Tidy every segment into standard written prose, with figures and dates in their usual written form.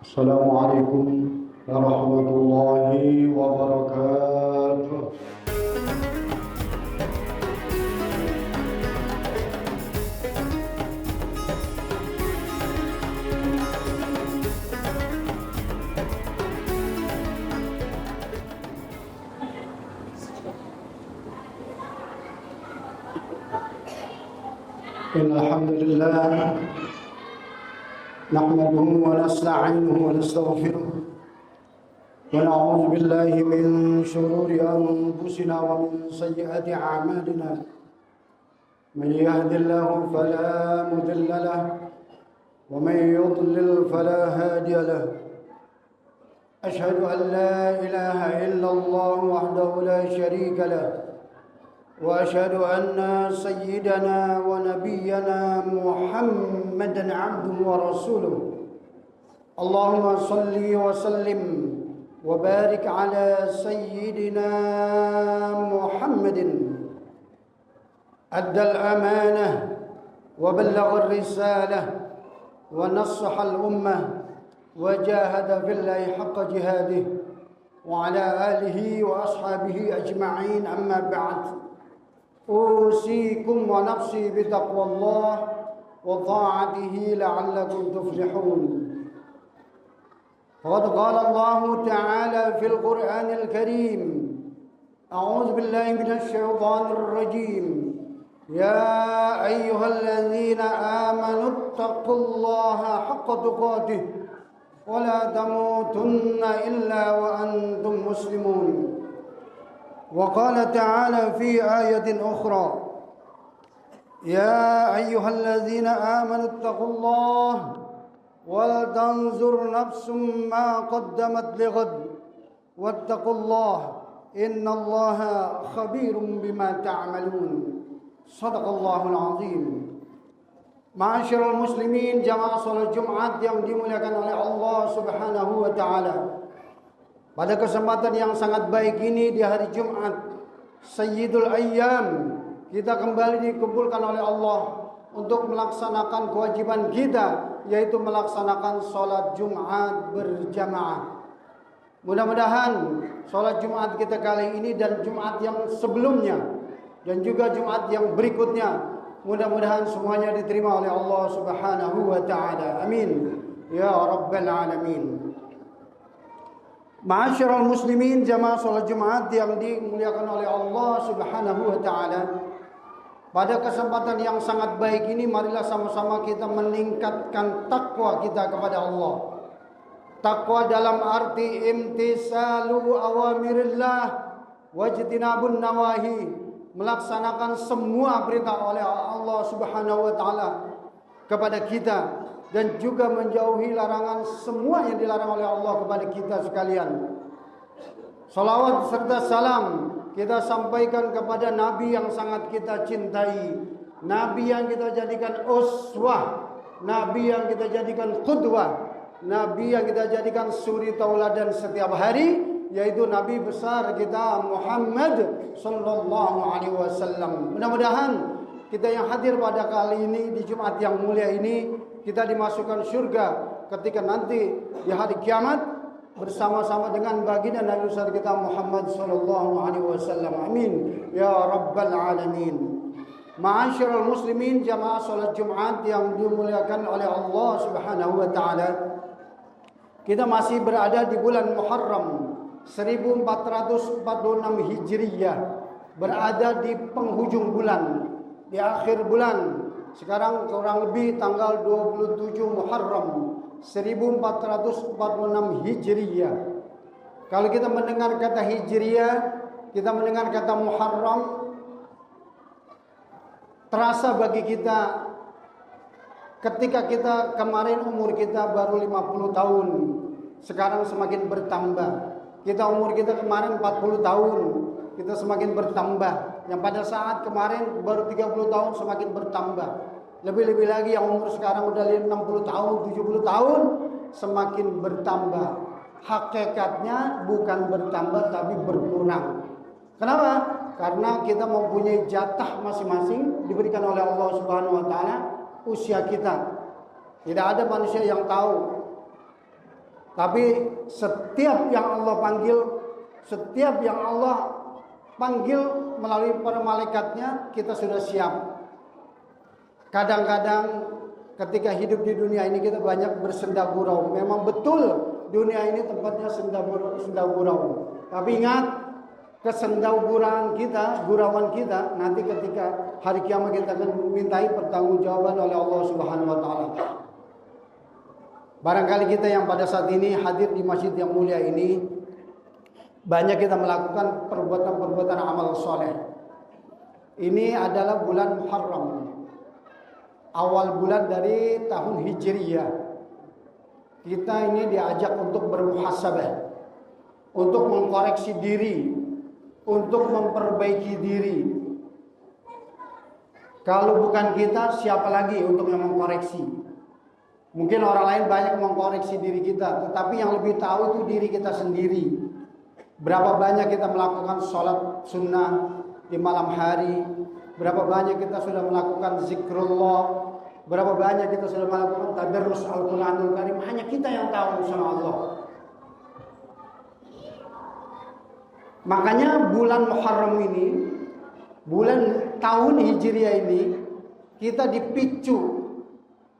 السلام عليكم ورحمة الله وبركاته. إن الحمد لله نحمده ونستعينه ونستغفره ونعوذ بالله من شرور أنفسنا ومن سيئات أعمالنا. من يهد الله فلا مضل له ومن يضلل فلا هادي له. أشهد أن لا إله إلا الله وحده لا شريك له، وأشهد أن سيدنا ونبينا محمدا عبده ورسوله. اللهم صل وسلم وبارك على سيدنا محمد. أدى الأمانة وبلغ الرسالة ونصح الأمة وجاهد في الله حق جهاده وعلى آله وأصحابه أجمعين. أما بعد، أوصيكم ونفسي بتقوى الله وطاعته لعلكم تفلحون. وقد قال الله تعالى في القرآن الكريم: أعوذ بالله من الشيطان الرجيم. يا أيها الذين آمنوا اتقوا الله حق تقاته ولا تموتن إلا وأنتم مسلمون. وقال تعالى في آية أخرى: يا أيها الذين آمنوا اتقوا الله ولتنظر نفس ما قدمت لغد واتقوا الله إن الله خبير بما تعملون. صدق الله العظيم. Ma'asyiral muslimin, jamaah salat Jumat yang dimuliakan oleh Allah Subhanahu wa taala. Pada kesempatan yang sangat baik ini di hari Jumat, Sayyidul Ayyam, kita kembali dikumpulkan oleh Allah untuk melaksanakan kewajiban kita, yaitu melaksanakan sholat Jumat berjamaah. Mudah-mudahan sholat Jumat kita kali ini dan Jumat yang sebelumnya dan juga Jumat yang berikutnya, mudah-mudahan semuanya diterima oleh Allah Subhanahu wa ta'ala. Amin ya rabbal alamin. Ma'asyiral muslimin, jamaah salat Jumat yang dimuliakan oleh Allah Subhanahu wa taala. Pada kesempatan yang sangat baik ini, marilah sama-sama kita meningkatkan takwa kita kepada Allah. Takwa dalam arti imtisalu awamirillah wajtinabun nawahi, melaksanakan semua perintah oleh Allah Subhanahu wa taala kepada kita dan juga menjauhi larangan semua yang dilarang oleh Allah kepada kita sekalian. Salawat serta salam kita sampaikan kepada Nabi yang sangat kita cintai, Nabi yang kita jadikan uswah, Nabi yang kita jadikan qudwah, Nabi yang kita jadikan suri tauladan setiap hari, yaitu Nabi besar kita Muhammad sallallahu alaihi wasallam. Mudah-mudahan kita yang hadir pada kali ini di Jumat yang mulia ini, kita dimasukkan surga ketika nanti di hari kiamat bersama-sama dengan baginda Nabi besar kita Muhammad sallallahu alaihi wasallam. Amin ya rabbal alamin. Ma'asyiral muslimin, jamaah salat Jumat yang dimuliakan oleh Allah Subhanahu wa taala. Kita masih berada di bulan Muharram 1446 Hijriyah, berada di penghujung bulan, di akhir bulan. Sekarang kurang lebih tanggal 27 Muharram 1446 Hijriyah. Kalau kita mendengar kata Hijriyah, kita mendengar kata Muharram, terasa bagi kita ketika kita kemarin umur kita baru 50 tahun, sekarang semakin bertambah. Kita umur kita kemarin 40 tahun, kita semakin bertambah. Yang pada saat kemarin baru 30 tahun semakin bertambah. Lebih-lebih lagi yang umur sekarang udah 60 tahun, 70 tahun, semakin bertambah. Hakikatnya bukan bertambah tapi berkurang. Kenapa? Karena kita mempunyai jatah masing-masing diberikan oleh Allah Subhanahu wa taala usia kita. Tidak ada manusia yang tahu Tapi setiap yang Allah panggil, setiap yang Allah panggil melalui para malaikatnya, kita sudah siap. Kadang-kadang ketika hidup di dunia ini kita banyak bersenda gurau. Memang betul dunia ini tempatnya senda gurau. Tapi ingat, kesendauguran kita, gurauan kita, nanti ketika hari kiamat kita akan dimintai pertanggungjawaban oleh Allah Subhanahu wa taala. Barangkali kita yang pada saat ini hadir di masjid yang mulia ini, banyak kita melakukan perbuatan-perbuatan amal soleh. Ini adalah bulan Muharram, awal bulan dari tahun Hijriyah. Kita ini diajak untuk bermuhasabah, untuk mengkoreksi diri, untuk memperbaiki diri. Kalau bukan kita, siapa lagi untuk yang mengkoreksi? Mungkin orang lain banyak mengkoreksi diri kita, tetapi yang lebih tahu itu diri kita sendiri. Berapa banyak kita melakukan sholat sunnah di malam hari, berapa banyak kita sudah melakukan zikrullah, berapa banyak kita sudah melakukan tadarrus Al-Quranul Karim. Hanya kita yang tahu sama Allah. Makanya bulan Muharram ini, bulan tahun Hijriah ini, kita dipicu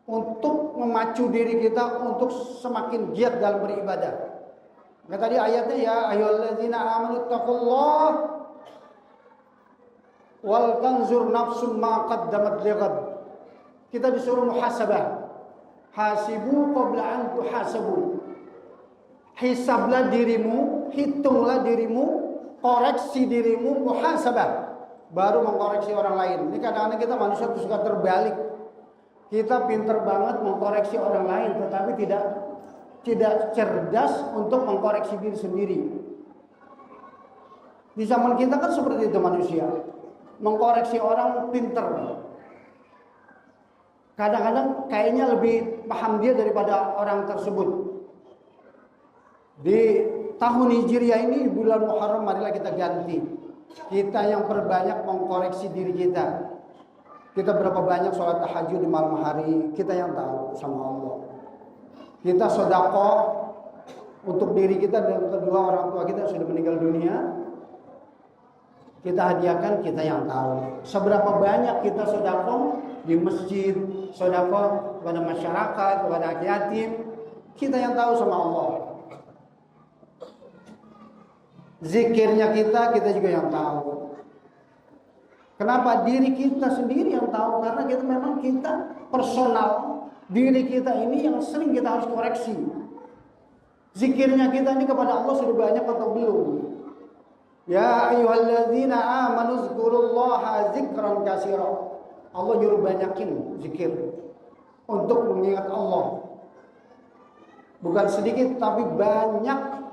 untuk memacu diri kita untuk semakin giat dalam beribadah. Maka tadi ayatnya, ya ayyuhalladzina amanu taqullah wal tanzur nafsum ma qaddamat lighad. Kita disuruh muhasabah. Hasibu qabla an tuhasabu. Hisablah dirimu, hitunglah dirimu, koreksi dirimu, muhasabah, baru mengkoreksi orang lain. Ini kadang-kadang kita manusia suka terbalik. Kita pinter banget mengkoreksi orang lain, tetapi tidak cerdas untuk mengkoreksi diri sendiri. Di zaman kita kan seperti itu manusia, mengkoreksi orang pinter. Kadang-kadang kayaknya lebih paham dia daripada orang tersebut. Di tahun Hijriah ini, bulan Muharram, marilah kita ganti. Kita yang perbanyak mengkoreksi diri kita. Kita berapa banyak sholat tahajud di malam hari, kita yang tahu sama Allah. Kita sedekah untuk diri kita dan kedua orang tua kita sudah meninggal dunia. Kita hadiahkan, kita yang tahu. Seberapa banyak kita sedekah di masjid, sedekah kepada masyarakat, kepada yatim, kita yang tahu sama Allah. Zikirnya kita juga yang tahu. Kenapa? Diri kita sendiri yang tahu, karena kita personal. Diri kita ini yang sering kita harus koreksi. Zikirnya kita ini kepada Allah sudah banyak atau belum? Ya ayyuhalladzina amanu zkurullaha zikran katsira. Allah nyuruh banyakin zikir untuk mengingat Allah. Bukan sedikit tapi banyak.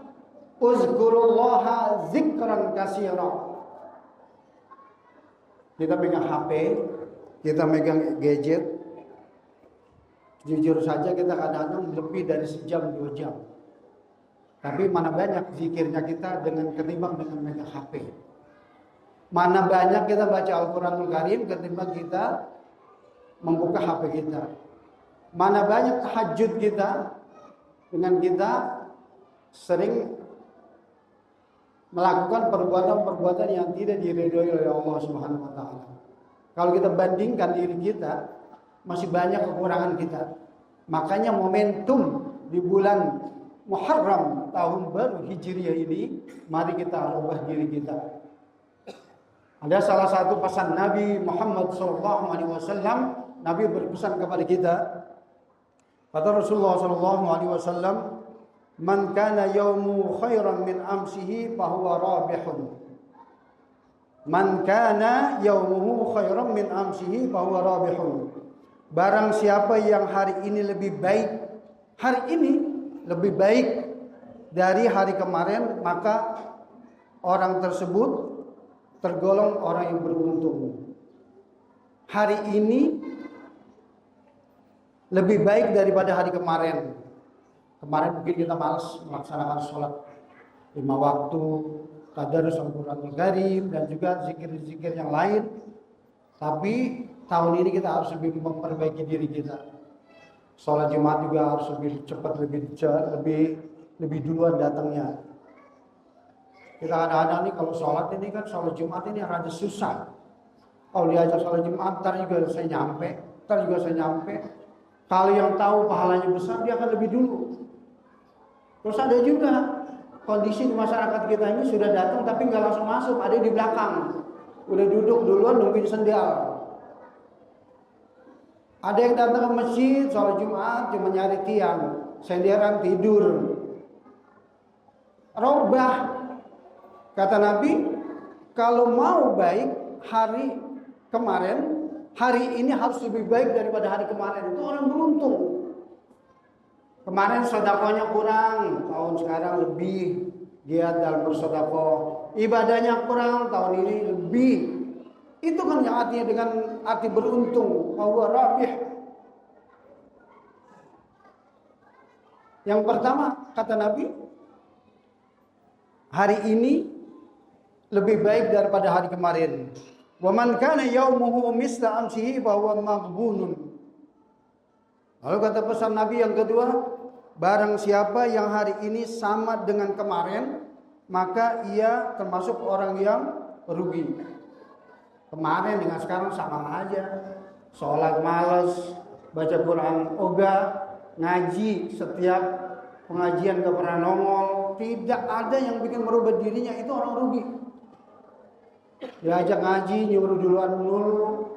Uzkurullaha zikran katsira. Kita megang HP, kita megang gadget. Jujur saja kita kadang-kadang lebih dari sejam 2 jam. Tapi mana banyak zikirnya kita dengan ketimbang dengan megang HP. Mana banyak kita baca Al-Quranul Karim ketimbang kita membuka HP kita. Mana banyak tahajud kita dengan kita sering melakukan perbuatan-perbuatan yang tidak diridhoi oleh Allah Subhanahu wa taala. Kalau kita bandingkan diri kita, masih banyak kekurangan kita. Makanya momentum di bulan Muharram tahun baru Hijriah ini, mari kita ubah diri kita. Ada salah satu pesan Nabi Muhammad SAW, Nabi berpesan kepada kita. Kata Rasulullah SAW, man kana yaumu khairan min amsihi fahuwa rabihun. Man kana yaumuhu khairan min amsihi fahuwa rabihun. Barang siapa yang hari ini lebih baik, dari hari kemarin, maka orang tersebut tergolong orang yang beruntung. Hari ini lebih baik daripada hari kemarin. Kemarin mungkin kita malas melaksanakan sholat 5 waktu, tadarus Al-Quranul Karim, dan juga zikir-zikir yang lain. Tapi tahun ini kita harus lebih memperbaiki diri kita. Sholat Jumat juga harus lebih cepat, lebih duluan datangnya. Kita kadang-kadang nih kalau sholat ini kan sholat Jumat ini rada susah. Kalau diajak sholat Jumat, ntar juga saya nyampe. Kalau yang tahu pahalanya besar, dia akan lebih dulu. Terus ada juga kondisi di masyarakat kita ini sudah datang tapi nggak langsung masuk, ada di belakang. Udah duduk duluan nungguin sendal. Ada yang datang ke masjid sholat Jumat cuma nyari tiang, senderan tidur. Robah. Kata Nabi, kalau mau baik hari kemarin, hari ini harus lebih baik daripada hari kemarin. Itu orang beruntung. Kemarin sedekahnya kurang, tahun sekarang lebih giat dalam bersedekah. Ibadahnya kurang, tahun ini lebih. Itu kan yang artinya dengan arti beruntung, bahwa rabih. Yang pertama kata Nabi, hari ini lebih baik daripada hari kemarin. Wa man kana yaumuhu misla amsihi fa huwa maghbunun. Lalu kata pesan Nabi yang kedua, barang siapa yang hari ini sama dengan kemarin, maka ia termasuk orang yang rugi. Kemarin dengan sekarang sama aja. Sholat malas, baca Quran ogah, ngaji setiap pengajian gak pernah nongol. Tidak ada yang bikin merubah dirinya, itu orang rugi. Diajak ngaji nyuruh duluan dulu,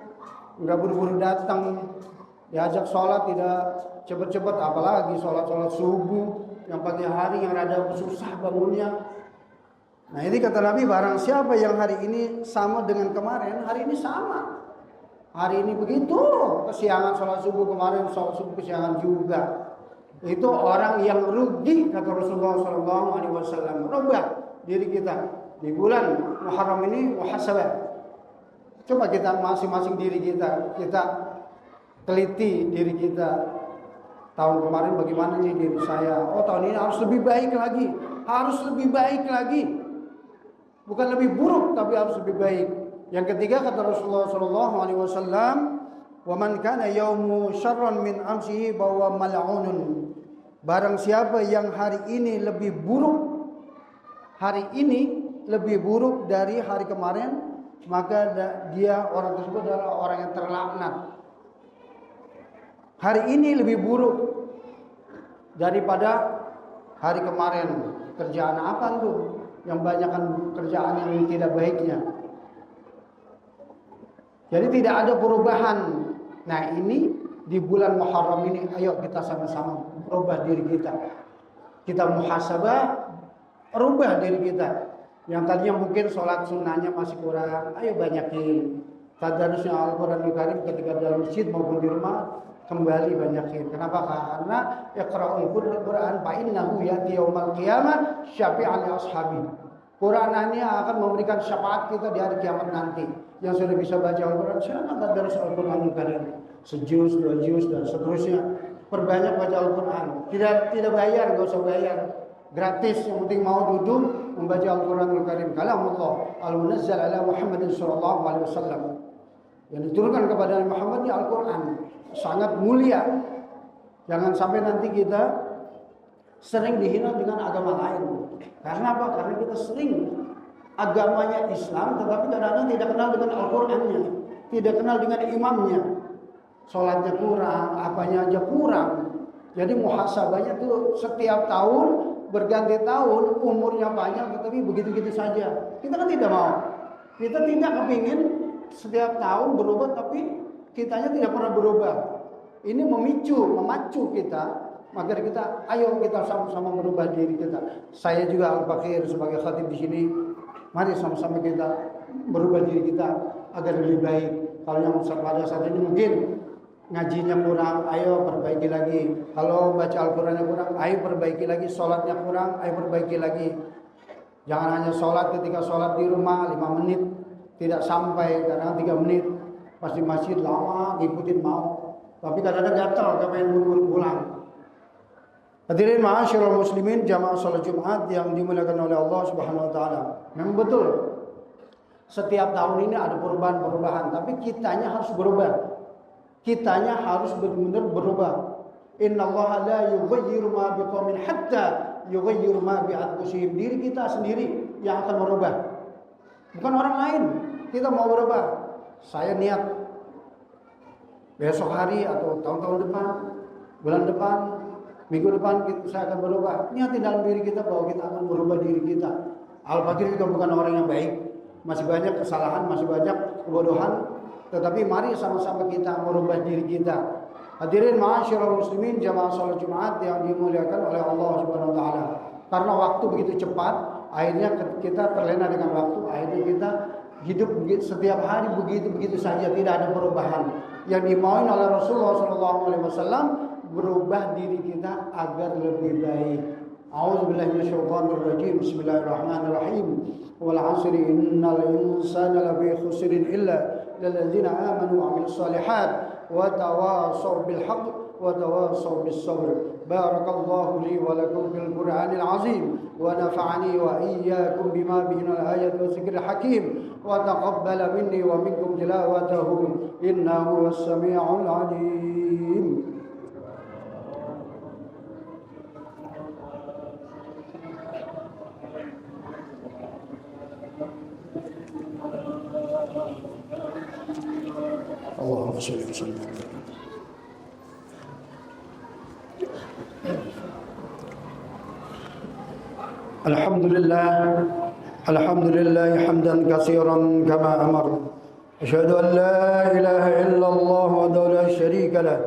nggak buru-buru datang. Diajak sholat tidak cepet-cepet, apalagi sholat subuh yang pagi hari yang rada susah bangunnya. Nah ini kata Nabi, barang siapa yang hari ini sama dengan kemarin, hari ini sama. Hari ini begitu, kesiangan sholat subuh, kemarin sholat subuh kesiangan juga. Itu orang yang rugi, kata Rasulullah SAW. Rubah diri kita. Di bulan Muharram ini muhasabah. Coba kita masing-masing diri kita teliti diri kita. Tahun kemarin bagaimana nih diri saya? Oh tahun ini harus lebih baik lagi. Harus lebih baik lagi. Bukan lebih buruk tapi harus lebih baik. Yang ketiga kata Rasulullah SAW, wa man kana yaumu syarran min amsihi bahwa mal'unun. Barang siapa yang hari ini lebih buruk, dari hari kemarin, maka dia orang tersebut adalah orang yang terlaknat. Hari ini lebih buruk daripada hari kemarin. Kerjaan apa tuh? Yang banyakkan kerjaan yang tidak baiknya. Jadi tidak ada perubahan. Nah ini di bulan Muharram ini, ayo kita sama-sama berubah diri kita. Kita muhasabah, rubah diri kita. Yang tadinya mungkin sholat sunnahnya masih kurang, ayo banyakin. Tadarusnya Al-Quranul Karim ketika dalam masjid maupun di rumah, kembali banyakin. Kenapa? Karena iqra'ul Quran fa innahu ya'ti yaumal qiyamah syafi'an li ashabi. Quranannya akan memberikan syafaat kita di hari kiamat nanti. Yang sudah bisa baca Al-Quran, silakan tadarus Al-Quranul Karim. Sejuz, 2 juz dan seterusnya. Perbanyak baca Al-Quran. Tidak bayar, enggak usah bayar. Gratis, yang penting mau duduk membaca Al-Quranul Karim. Kalamullah al-munazzal ala Muhammadin sallallahu alaihi wasallam. Yang diturunkan kepada Nabi Muhammad di Al-Quran. Sangat mulia. Jangan sampai nanti kita sering dihina dengan agama lain. Karena apa? Karena kita sering agamanya Islam, tetapi kadang-kadang tidak kenal dengan Al-Qurannya, tidak kenal dengan imamnya. Sholatnya kurang, apanya aja kurang. Jadi muhasabahnya tuh setiap tahun berganti tahun, umurnya panjang, tetapi begitu-begitu saja. Kita kan tidak mau. Kita tidak kepingin setiap tahun berubah, tapi kitanya tidak pernah berubah. Ini memacu kita, agar kita, ayo kita sama-sama merubah diri kita. Saya juga Al-Fakir sebagai khatib di sini. Mari sama-sama kita merubah diri kita agar lebih baik. Kalau yang pada saat ini mungkin ngajinya kurang, ayo perbaiki lagi. Kalau baca Al-Qurannya kurang, ayo perbaiki lagi. Sholatnya kurang, ayo perbaiki lagi. Jangan hanya sholat ketika sholat di rumah 5 menit, tidak sampai, kadang 3 menit. Pas di masjid lama, ngikutin mau. Tapi kadang-kadang gatal, pengen buru-buru pulang. Hadirin ma'asyiral muslimin, jamaah salat Jumat yang dimuliakan oleh Allah Subhanahu wa taala. Memang betul. Setiap tahun ini ada perubahan-perubahan, tapi kitanya harus berubah. Kitanya harus benar-benar berubah. Innallaha la yughayyiru ma biqaumin hatta yughayyiru ma bi anfusihim. Diri kita sendiri yang akan merubah. Bukan orang lain. Kita mau berubah. Saya niat besok hari atau tahun-tahun depan, bulan depan, minggu depan saya akan berubah. Niatin dalam diri kita bahwa kita akan merubah diri kita. Al-Fakir juga bukan orang yang baik. Masih banyak kesalahan, masih banyak kebodohan. Tetapi mari sama-sama kita merubah diri kita. Hadirin ma'asyiral muslimin jamaah salat Jumat yang dimuliakan oleh Allah Subhanahu wa taala. Karena waktu begitu cepat, akhirnya kita terlena dengan waktu, akhirnya kita hidup setiap hari begitu saja, tidak ada perubahan. Yang dimauin oleh Rasulullah SAW berubah diri kita agar lebih baik. A'udzubillahi minasyaitonirrajim. Bismillahirrahmanirrahim. Wal 'asri innal insana lafi khusrin illa lilladzina amanu wa 'amilus shalihat wa tawassaw bil haqq wa tawassaw bis sabr. Barakallahu li wa lakum bil Qur'anil 'azim wa nafa'ani wa iyyakum bima bihi minal ayati wa dzikril hakim wa taqabbala minni wa minkum tilawatahu innahu was-sami'ul 'alim. Allahumma shalli wa sallim. Alhamdulillah hamdan katsiran kama amar. Asyhadu an la ilaha illallah wahdahu la syarika lah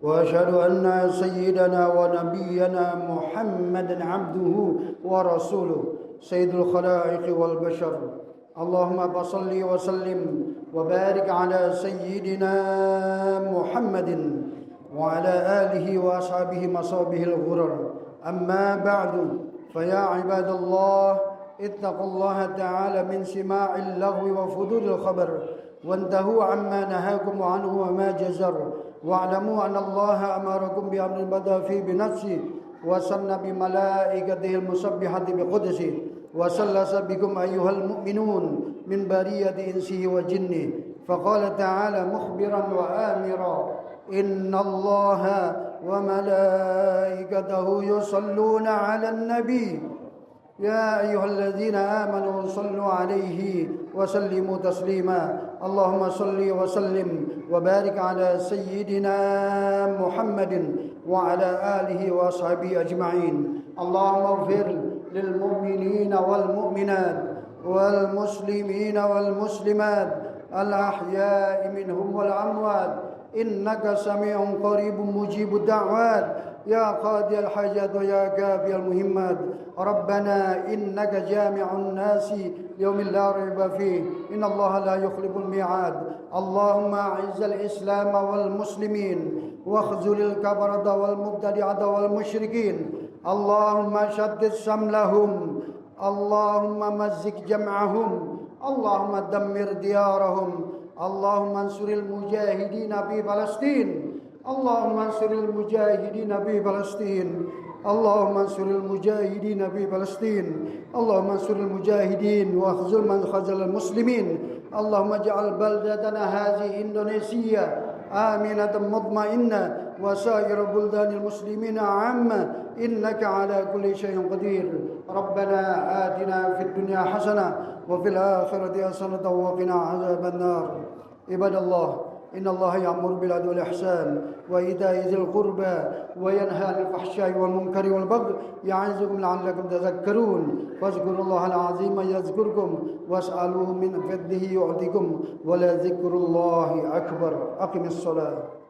wa asyhadu anna sayyidana wa nabiyyana Muhammadan abduhu wa rasuluh sayyidul khalaiqi wal bashar. Allahumma salli wa sallim wa barik ala sayyidina Muhammadin wa ala alihi wa ashabihi masabihil ghurar. Amma ba'du, faya ibadallah ittaqullaha ta'ala min sima'il laghwi wa fudulil khabar wantahu amma nahakum anhu wa ma jazar wa'lamu anna Allaha amarakum bi amrin bada fi bi nafsi wa sanna bi malaikatihi al-musabbihati bi qudsi wa sallasa bikum ayyuhal mu'minun min bariyati insihi wa jinni faqala ta'ala mukhbiran wa amira inna Allaha wa malaikatahu yusalluna 'alan nabi ya ayyuhalladzina amanu sallu 'alaihi wa sallimu taslima. Allahumma salli wa sallim wa barik ala sayyidina Muhammadin wa ala alihi wa ashabihi ajma'in. Allahumma ighfir lil mu'minina wal mu'minat wal muslimina wal muslimat al ahya'i minhum wal amwat innaka sami'un qaribun mujibud da'wat ya qadiyal hajat wa ya kafiyal muhimmat. Rabbana innaka jami'un nasi yawmin la rayba fih innallaha la yukhliful mi'ad. Allahumma a'izzal islam wal muslimin wakhzulil kafarata wal mubtadi'ata wal musyrikin. Allahumma shaddid samlahum, Allahumma mazzik jam'ahum, Allahumma dammir diyarahum. Allahumma ansuril mujahidina fi Palestin. Allahumma ansuril mujahidina fi Palestin. Allahumma ansuril mujahidina fi Palestin. Allahumma ansuril mujahidin wa khzul man khazal muslimin. Allahumma ja'al baldatana hadhihi Indonesia aminatan mutmainnah wa sa'ir buldanil muslimina 'amma innaka 'ala kulli syai'in qadir. Rabbana atina fid dunya hasanah wa fil akhirati hasanatan wa qina 'adzaban nar. Ibadallah, innallaha ya'muru bil 'adli wal ihsan wa ita'i dzil qurba wa yanha 'anil fahsya'i wal munkari wal baghi ya'izukum la'allakum tadhakkarun. Fadhkurullaha al-'azima yadhkurkum was'aluhu min fadlihi yu'tikum wa la dzikrullahi akbar. Aqimis shalah.